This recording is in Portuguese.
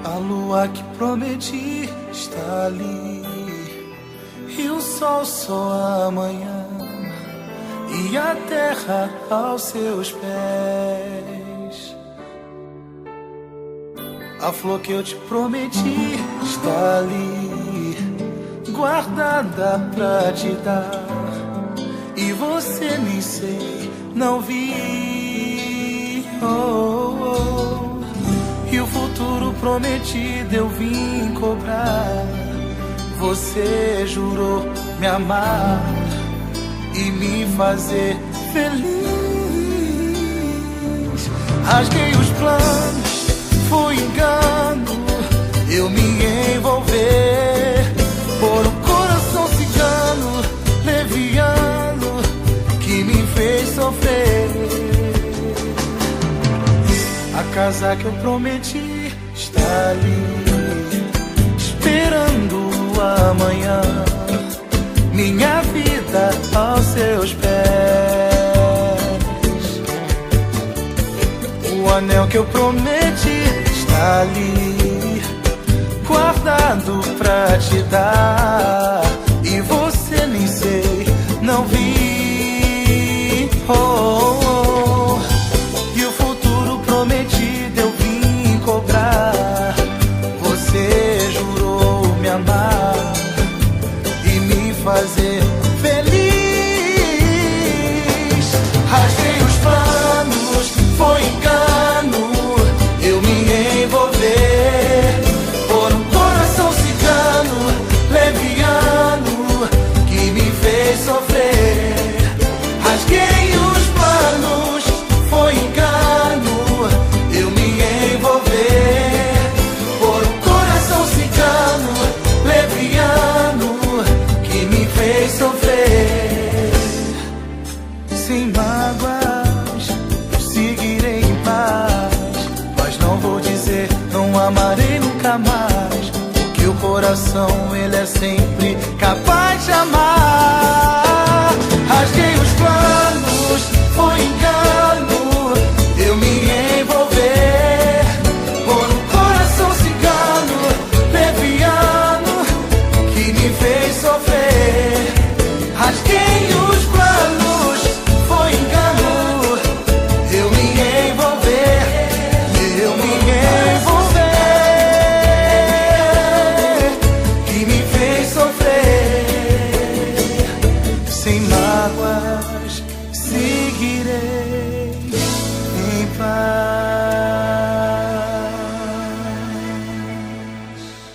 A lua que prometi está ali, e o sol só amanhã, e a terra aos seus pés. A flor que eu te prometi está ali, guardada pra te dar, e você nem sei, não vi. E o futuro prometido eu vim cobrar. Você jurou me amar e me fazer feliz. Rasguei os planos, foi engano eu me envolver por um coração cigano, leviano, que me fez sofrer. A casa que eu prometi está ali, esperando o amanhã, minha vida aos seus pés. O anel que eu prometi está ali, guardado pra te dar, e você nem sei, não vi. E o futuro prometido eu vim cobrar. Você jurou me amar e me fazer feliz. Rasguei os planos, foi engano eu me envolver por um coração cigano, leviano, que me fez sofrer. Rasguei os planos, foi engano eu me envolver por um coração cigano, leviano, que me fez sofrer. Sem mágoas, seguirei em paz, mas não vou dizer não amarei nunca mais, porque o coração ele é sempre capaz de amar. Rasguei os planos, foi engano eu me envolver por um coração cigano, leviano, que me fez sofrer. Rasguei os planos, foi engano eu me envolver, que me fez sofrer. Sem mágoas, seguirei